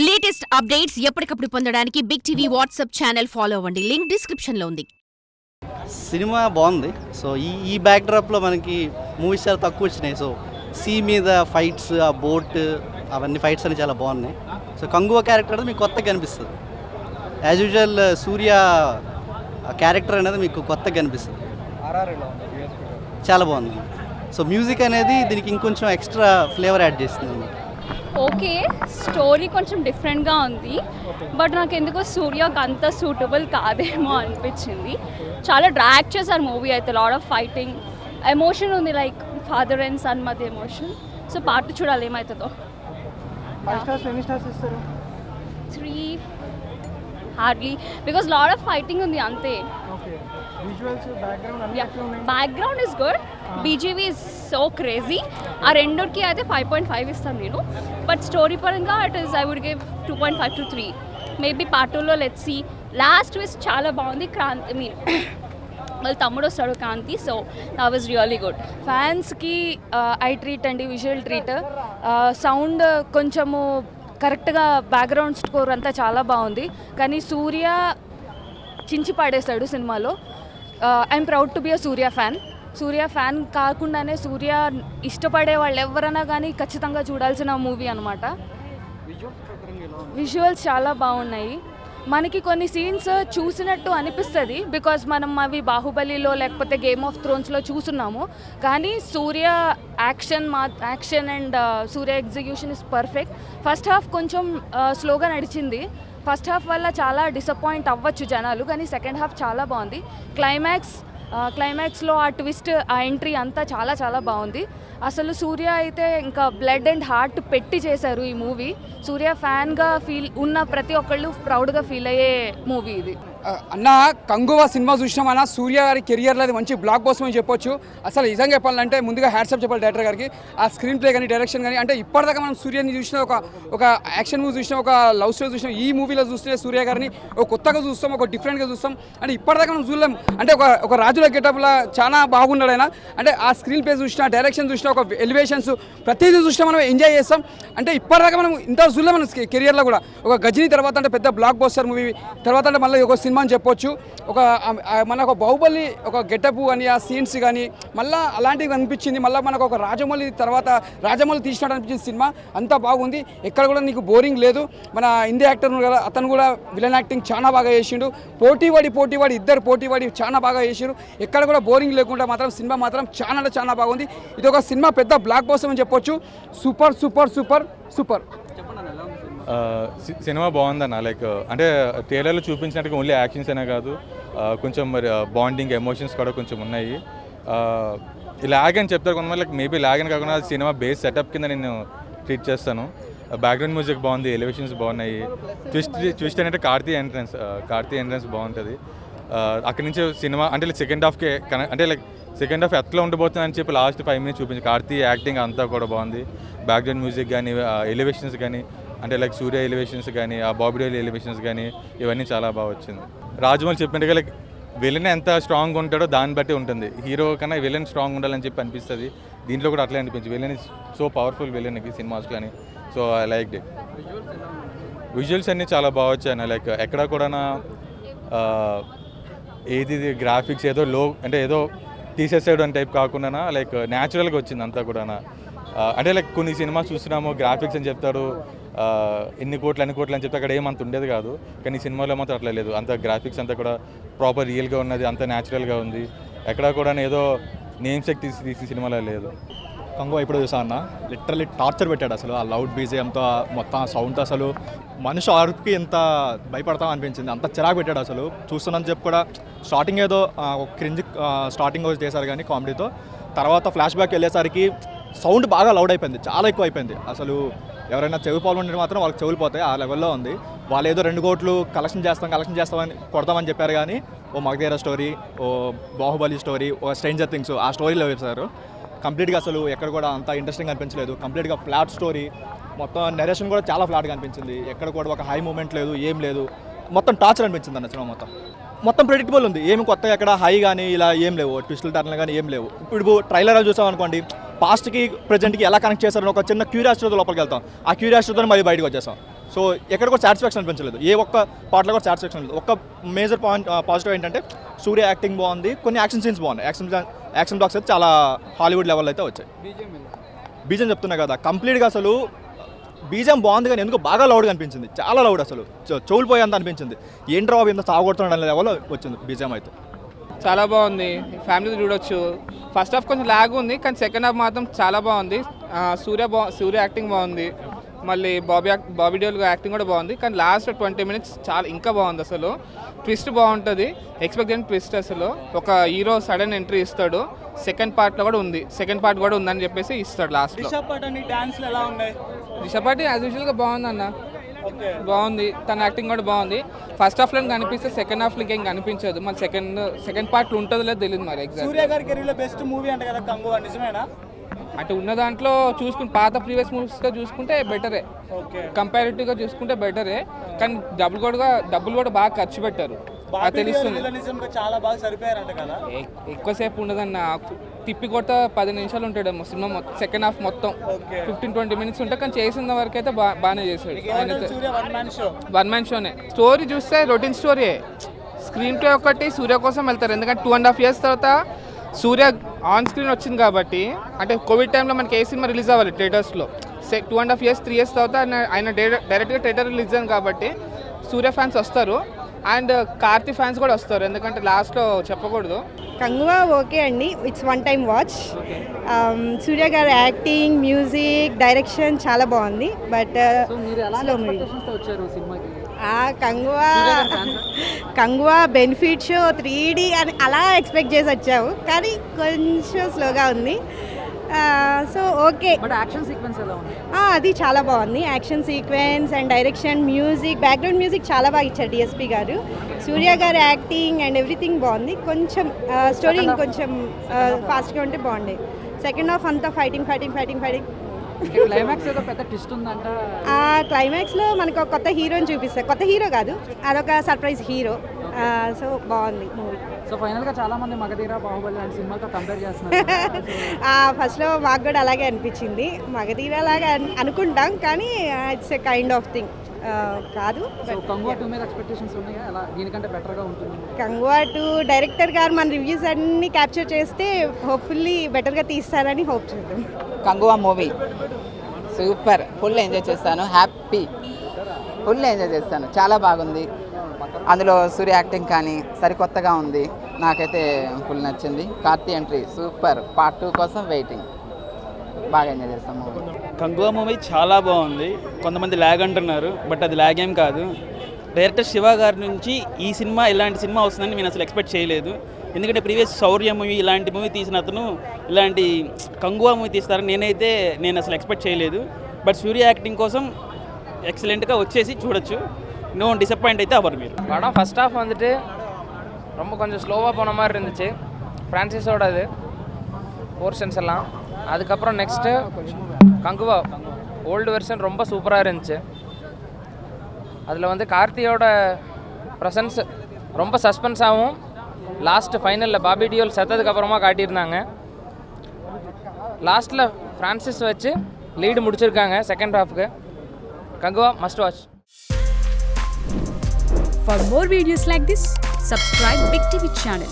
Latest updates ఎప్పటికప్పుడు పొందడానికి big TV WhatsApp channel follow అవ్వండి. లింక్ డిస్క్రిప్షన్ లో ఉంది. సినిమా బాగుంది. సో ఈ బ్యాక్డ్రాప్లో మనకి మూవీస్ చాలా తక్కువ వచ్చినాయి. సో సీ మీద ఫైట్స్, ఆ బోట్, అవన్నీ ఫైట్స్ అన్ని చాలా బాగున్నాయి. సో కంగువ క్యారెక్టర్ అనేది మీకు కొత్తగా కనిపిస్తుంది. యాజ్ యూజువల్ సూర్య క్యారెక్టర్ అనేది మీకు కొత్తగా కనిపిస్తుంది. చాలా బాగుంది. సో మ్యూజిక్ అనేది దీనికి ఇంకొంచెం ఎక్స్ట్రా ఫ్లేవర్ యాడ్ చేస్తుంది. ఓకే, స్టోరీ కొంచెం డిఫరెంట్గా ఉంది, బట్ నాకు ఎందుకో సూర్యకి అంత సూటబుల్ కాదేమో అనిపించింది. చాలా డ్రాగ్ చేశారు మూవీ అయితే. లాట్ ఆఫ్ ఫైటింగ్, ఎమోషన్ ఉంది, లైక్ ఫాదర్ అండ్ సన్ మధ్య ఎమోషన్. సో పార్ట్ చూడాలి ఏమవుతుందో. 3 hardly, because lot of fighting ఉంది అంతే. Background is good, BGV is so crazy. ఆ రెండుకి అయితే 5.5 ఇస్తాను నేను. బట్ స్టోరీ పరంగా it is I would give 2.5 to 3. Maybe part 2లో లెట్స్ సీ. లాస్ట్ ట్విస్ట్ చాలా బాగుంది. క్రాంతి మీన్ వాళ్ళ తమ్ముడు వస్తాడు Kanthi. So that was really good. ఫ్యాన్స్కి ఐ ట్రీట్ అండి, విజువల్ ట్రీట్. సౌండ్ కొంచెము కరెక్ట్గా, బ్యాక్గ్రౌండ్ స్కోర్ అంతా చాలా బాగుంది. కానీ సూర్య చించి పాడేశాడు సినిమాలో. I'm proud to be a Surya fan. Surya fan కాకుండానే సూర్య ఇష్టపడే వాళ్ళు ఎవరైనా కానీ ఖచ్చితంగా చూడాల్సిన మూవీ అనమాట. విజువల్స్ చాలా బాగున్నాయి. మనకి కొన్ని సీన్స్ చూసినట్టు అనిపిస్తుంది, బికాజ్ మనం అవి బాహుబలిలో లేకపోతే గేమ్ ఆఫ్ థ్రోన్స్లో చూస్తున్నాము. కానీ Suriya action and Suriya execution is perfect. First half కొంచెం స్లోగా నడిచింది. ఫస్ట్ హాఫ్ వల్ల చాలా డిసప్పాయింట్ అవ్వచ్చు జనాలు, కానీ సెకండ్ హాఫ్ చాలా బాగుంది. క్లైమాక్స్లో ఆ ట్విస్ట్, ఆ ఎంట్రీ అంతా చాలా చాలా బాగుంది. అసలు సూర్య అయితే ఇంకా బ్లడ్ అండ్ హార్ట్ పెట్టి చేశారు ఈ మూవీ. సూర్య ఫ్యాన్గా ఉన్న ప్రతి ఒక్కళ్ళు ప్రౌడ్గా ఫీల్ అయ్యే మూవీ ఇది. అన్న కంగువ సినిమా చూసినామన్న, సూర్య గారి కెరియర్లో అది మంచి బ్లాక్ బస్టర్ అని చెప్పొచ్చు. అసలు నిజంగా చెప్పాలంటే ముందుగా హ్యాట్సప్ చెప్పాలి డైరెక్టర్ గారికి. ఆ స్క్రీన్ ప్లే కానీ, డైరెక్షన్ కానీ, అంటే ఇప్పటిదాకా మనం సూర్యని చూసిన ఒక యాక్షన్ మూవీ చూసినా, ఒక లవ్ స్టోరీ చూసినాం. ఈ మూవీలో చూస్తే సూర్య గారిని ఒక కొత్తగా చూస్తాం, ఒక డిఫరెంట్గా చూస్తాం. అంటే ఇప్పటిదాకా మనం చూడలేం. అంటే ఒక రాజుల గెటప్లా చాలా బాగున్నాడు ఆయన. అంటే ఆ స్క్రీన్ ప్లే చూసినా, డైరెక్షన్ చూసినా, ఒక ఎలివేషన్స్ ప్రతిదీ చూసినా మనం ఎంజాయ్ చేస్తాం. అంటే ఇప్పటిదాకా మనం ఇంత చూడలేం మన కెరియర్లో కూడా. ఒక గజనీ తర్వాత అంటే పెద్ద బ్లాక్ బస్టర్ మూవీ తర్వాత అంటే మళ్ళీ ఒక సినిమా అని చెప్పొచ్చు. మనకు ఒక బాహుబలి ఒక గెటప్ కానీ, ఆ సీన్స్ కానీ మళ్ళీ అలాంటివి అనిపించింది. మళ్ళీ మనకు ఒక రాజమౌళి తర్వాత రాజమౌళి తీసినట్టు అనిపించింది సినిమా. అంతా బాగుంది, ఎక్కడ కూడా నీకు బోరింగ్ లేదు. మన హిందీ యాక్టర్ కదా, అతను కూడా విలన్ యాక్టింగ్ చాలా బాగా చేసిండు. పోటీవాడి ఇద్దరు పోటీవాడి చాలా బాగా చేసిండు. ఎక్కడ కూడా బోరింగ్ లేకుండా మాత్రం సినిమా మాత్రం చాలా బాగుంది. ఇది ఒక సినిమా పెద్ద బ్లాక్ బస్టర్ అని చెప్పొచ్చు. Super super super super. Cinema బాగుందన్న. లైక్ అంటే ట్రైలర్లో చూపించినట్టుగా ఓన్లీ యాక్షన్స్ అనే కాదు, కొంచెం మరి బాండింగ్, ఎమోషన్స్ కూడా కొంచెం ఉన్నాయి. లాగ్ అని చెప్తారు కొంతమంది, లైక్ మేబీ లాగ్ అని కాకుండా సినిమా బేస్ సెటప్ కింద నేను ట్రీట్ చేస్తాను. బ్యాక్గ్రౌండ్ మ్యూజిక్ బాగుంది, ఎలివేషన్స్ బాగున్నాయి. ట్విస్ట్ అంటే కార్తీ ఎంట్రన్స్ బాగుంటుంది. అక్కడి నుంచి సినిమా అంటే సెకండ్ హాఫ్కి అంటే లైక్ సెకండ్ హాఫ్ ఎట్లా ఉండబోతుంది అని చెప్పి లాస్ట్ 5 minutes చూపించి కార్తీ యాక్టింగ్ అంతా కూడా బాగుంది. బ్యాక్గ్రౌండ్ మ్యూజిక్ కానీ, ఎలివేషన్స్ కానీ, అంటే లైక్ సూర్య ఎలివేషన్స్ కానీ, ఆ బాబీడేల్ ఎలివేషన్స్ కానీ, ఇవన్నీ చాలా బాగా వచ్చింది. రాజమౌళి చెప్పినట్టుగా లైక్ విలన్ ఎంత స్ట్రాంగ్ ఉంటాడో దాన్ని బట్టి ఉంటుంది. హీరో కన్నా విలన్ స్ట్రాంగ్ ఉండాలని చెప్పి అనిపిస్తుంది. దీంట్లో కూడా అట్లే అనిపించింది. Villain is so powerful villain ఈ సినిమాస్లో అని. So I like it. Visuals అన్నీ చాలా బాగా వచ్చాయి. లైక్ ఎక్కడ కూడా ఏది గ్రాఫిక్స్ ఏదో అంటే ఏదో తీసేసాడు అని టైప్ కాకుండా లైక్ న్యాచురల్గా వచ్చింది అంతా కూడా. అంటే లైక్ కొన్ని సినిమాస్ చూస్తున్నాము, గ్రాఫిక్స్ అని చెప్తాడు, ఎన్ని కోట్లు అని చెప్తే అక్కడ ఏమంత ఉండేది కాదు. కానీ సినిమాలో మాత్రం అట్లా లేదు. అంత గ్రాఫిక్స్ అంతా కూడా ప్రాపర్ రియల్గా ఉన్నది, అంత న్యాచురల్గా ఉంది. ఎక్కడ కూడా ఏదో నేమ్ సెక్ తీసి సినిమాలో లేదు. కంగువ ఇప్పుడు చూసా అన్న, లిటరల్లీ టార్చర్ పెట్టాడు అసలు. ఆ లౌడ్ బీజిఎంతో మొత్తం సౌండ్ అసలు మనిషి అరుపుకి ఎంత భయపడతాం అనిపించింది. అంత చిరాకు పెట్టాడు అసలు. చూస్తున్నాను చెప్పి కూడా స్టార్టింగ్ ఏదో క్రింజ్ స్టార్టింగ్ చేశారు కానీ కామెడీతో. తర్వాత ఫ్లాష్ బ్యాక్ వెళ్ళేసరికి సౌండ్ బాగా లౌడ్ అయిపోయింది, చాలా ఎక్కువ అయిపోయింది అసలు. ఎవరైనా చెవి పాల్గొంటే మాత్రం వాళ్ళకి చెవులు పోతాయి, ఆ లెవెల్లో ఉంది. వాళ్ళు ఏదో 2 కోట్లు కలెక్షన్ చేస్తామని కొడతామని చెప్పారు కానీ ఓ మగధీర స్టోరీ, ఓ బాహుబలి స్టోరీ, ఓ స్ట్రేంజర్ థింగ్స్ ఆ స్టోరీలో వేశారు. కంప్లీట్గా అసలు ఎక్కడ కూడా అంత ఇంట్రెస్టింగ్ అనిపించలేదు. కంప్లీట్గా ఫ్లాట్ స్టోరీ, మొత్తం నెరేషన్ కూడా చాలా ఫ్లాట్గా అనిపించింది. ఎక్కడ కూడా ఒక హై మూమెంట్ లేదు, ఏం లేదు. మొత్తం టార్చర్ అనిపించింది అన్న సినిమా మొత్తం ప్రెడిక్టబుల్ ఉంది. ఏమి కొత్తగా ఎక్కడ హై కానీ ఇలా ఏం లేవు, ట్విస్టులు టర్న్లు కానీ ఏం లేవు. ఇప్పుడు ట్రైలర్ చూసాం అనుకోండి, పాస్ట్కి ప్రజెంట్కి ఎలా కనెక్ట్ చేస్తారని ఒక చిన్న క్యూరియాసిటీతో లోపలికి వెళ్తాం. ఆ క్యూరియాసిటీతో మళ్ళీ బయటకు వచ్చేస్తాం. సో ఎక్కడ కూడా సాటిస్ఫాక్షన్ అనిపించలేదు, ఏ ఒక్క పాటలో కూడా సాటిస్ఫాక్షన్ లేదు. ఒక్క మేజర్ పాయింట్ పాజిటివ్ ఏంటంటే సూర్య యాక్టింగ్ బాగుంది, కొన్ని యాక్షన్ సీన్స్ బాగున్నాయి, యాక్షన్ బ్లాక్స్ అయితే చాలా హాలీవుడ్ లెవెల్ అయితే వచ్చాయి. బీజం చెప్తున్నా కదా, కంప్లీట్గా అసలు బీజం బాగుంది కానీ ఎందుకు బాగా లౌడ్గా అనిపించింది, చాలా లౌడ్, అసలు చెవులు పోయేంత అనిపించింది. ఏంట్రా బాబు ఇంత సాగొడుతున్నాడు లెవెల్లో వచ్చింది బీజం అయితే. చాలా బాగుంది, ఫ్యామిలీతో చూడొచ్చు. ఫస్ట్ హాఫ్ కొంచెం లాగ్ ఉంది కానీ సెకండ్ హాఫ్ మాత్రం చాలా బాగుంది. సూర్య యాక్టింగ్ బాగుంది, మళ్ళీ బాబీ డియోల్ యాక్టింగ్ కూడా బాగుంది. కానీ లాస్ట్ 20 minutes చాలా ఇంకా బాగుంది. అసలు ట్విస్ట్ బాగుంటుంది, ఎక్స్పెక్ట్ చేయని ట్విస్ట్. అసలు ఒక హీరో సడన్ ఎంట్రీ ఇస్తాడు, సెకండ్ పార్ట్లో కూడా ఉంది, సెకండ్ పార్ట్ కూడా ఉందని చెప్పేసి ఇస్తాడు లాస్ట్లో. రిషబ్ పాటి యాజ్ యూజువల్గా బాగుంది అన్న, బాగుంది, తన యాక్టింగ్ కూడా బాగుంది. ఫస్ట్ హాఫ్లో కనిపిస్తే సెకండ్ హాఫ్లో ఇంకేం కనిపించదు. మళ్ళీ సెకండ్ పార్ట్లో ఉంటుందో లేదో తెలియదు మరి ఎగ్జాక్ట్. సూర్య గారి కెరీర్లో బెస్ట్ మూవీ అంటే కదా కంగువా, నిజమేనా? అంటే ఉన్న దాంట్లో చూసుకుంటే పాత ప్రీవియస్ మూవీస్గా చూసుకుంటే బెటరే, కంపారిటివ్గా చూసుకుంటే బెటరే. కానీ డబ్బులు కూడా బాగా ఖర్చు పెట్టారు, అది తెలుస్తుంది. చాలా బాగా సరిపోయారంట కదా. ఎక్కువసేపు ఉండదన్న, తిప్పి కొట్ట 10 నిమిషాలు ఉంటాడేమో సినిమా మొత్తం. సెకండ్ హాఫ్ మొత్తం 15-20 minutes ఉంటాయి, కానీ చేసిన వరకు అయితే బాగానే చేశాడు. వన్ మ్యాన్ షోనే. స్టోరీ చూస్తే రొటీన్ స్టోరీయే, స్క్రీన్ ప్లే ఒకటి సూర్య కోసం వెళ్తారు. ఎందుకంటే 2.5 years తర్వాత సూర్య ఆన్ స్క్రీన్ వచ్చింది కాబట్టి, అంటే కోవిడ్ టైంలో మనకి ఏ సినిమా రిలీజ్ అవ్వాలి థియేటర్స్లో, 2.5 years 3 years తర్వాత ఆయన డైరెక్ట్గా థియేటర్ రిలీజ్ అయింది కాబట్టి సూర్య ఫ్యాన్స్ వస్తారు, అండ్ కార్తీ ఫ్యాన్స్ కూడా వస్తారు. ఎందుకంటే లాస్ట్లో చెప్పకూడదు. కంగువా ఓకే అండి, ఇట్స్ వన్ టైం వాచ్. సూర్య గారి యాక్టింగ్, మ్యూజిక్, డైరెక్షన్ చాలా బాగుంది. But Kanguva benefit show 3D అని అలా ఎక్స్పెక్ట్ చేసి వచ్చావు, కానీ కొంచెం స్లోగా ఉంది. సో ఓకే, అది చాలా బాగుంది. Action sequence and direction, music, background music చాలా బాగా ఇచ్చారు డిఎస్పి గారు. సూర్య గారి యాక్టింగ్ అండ్ ఎవ్రీథింగ్ బాగుంది. కొంచెం స్టోరీ ఇంకొంచెం ఫాస్ట్గా ఉంటే బాగుండే. సెకండ్ హాఫ్ అంతా ఫైటింగ్. క్లైమాక్స్లో మనకు ఒక కొత్త హీరోని చూపిస్తారు, కొత్త హీరో కాదు, అదొక సర్ప్రైజ్ హీరో. సో బాగుంది మూవీ. సో ఫైనల్గా చాలా మంది మగధీర, బాహుబలి లాంటి సినిమాతో కంపేర్ చేస్తున్నారు. ఫస్ట్లో మాకు కూడా అలాగే అనిపించింది, మగధీర లాగా అనుకుంటాం, కానీ it's a kind of thing కాదు. కంగువా 2 మీద ఎక్స్పెక్టేషన్స్ ఉన్నాయా? అలా దీనికంటే బెటర్గా ఉంటుంది. కంగువా 2 డైరెక్టర్ గారు మన రివ్యూస్ అన్ని క్యాప్చర్ చేస్తే హోప్ఫుల్లీ బెటర్గా తీస్తారని హోప్ చేద్దాం. Kanguva movie super, full enjoy చేస్తాను, హ్యాపీ, ఫుల్ ఎంజాయ్ చేస్తాను, చాలా బాగుంది. అందులో సూర్య యాక్టింగ్ కానీ సరికొత్తగా ఉంది, నాకైతే ఫుల్ నచ్చింది. కార్తీ ఎంట్రీ సూపర్, పార్ట్ 2 కోసం వెయిటింగ్, బాగా ఎంజాయ్ చేస్తాం మూవీ. కంగువా మూవీ చాలా బాగుంది. కొంతమంది ల్యాగ్ అంటున్నారు, బట్ అది ల్యాగ్ ఏం కాదు. డైరెక్టర్ శివ గారి నుంచి ఈ సినిమా ఇలాంటి సినిమా వస్తుందని నేను అసలు ఎక్స్పెక్ట్ చేయలేదు. ఎందుకంటే ప్రీవియస్ శౌర్య మూవీ ఇలాంటి మూవీ తీసిన అతను ఇలాంటి కంగువా మూవీ తీస్తారని నేను అసలు ఎక్స్పెక్ట్ చేయలేదు. బట్ సూర్య యాక్టింగ్ కోసం ఎక్సలెంట్గా వచ్చేసి చూడొచ్చు, நோ டிசப்பாயிண்ட் అయితే அவர் மீர். படம் ஃபர்ஸ்ட் ஹாஃப் வந்துட்டு ரொம்ப கொஞ்சம் ஸ்லோவாக போன மாதிரி இருந்துச்சு, ஃப்ரான்சிஸோட அது போர்ஷன்ஸ் எல்லாம். அதுக்கப்புறம் நெக்ஸ்ட்டு கங்குவா ஓல்டு வெர்ஷன் ரொம்ப சூப்பராக இருந்துச்சு. அதில் வந்து கார்த்தியோட ப்ரெசன்ஸ் ரொம்ப சஸ்பென்ஸாகவும், லாஸ்ட்டு ஃபைனலில் பாபி டியோல் செத்ததுக்கப்புறமா காட்டியிருந்தாங்க. லாஸ்ட்டில் ஃப்ரான்சிஸ் வச்சு லீடு முடிச்சிருக்காங்க செகண்ட் ஹாஃப்க்கு. Kanguva must watch. For more videos like this, subscribe Big TV channel.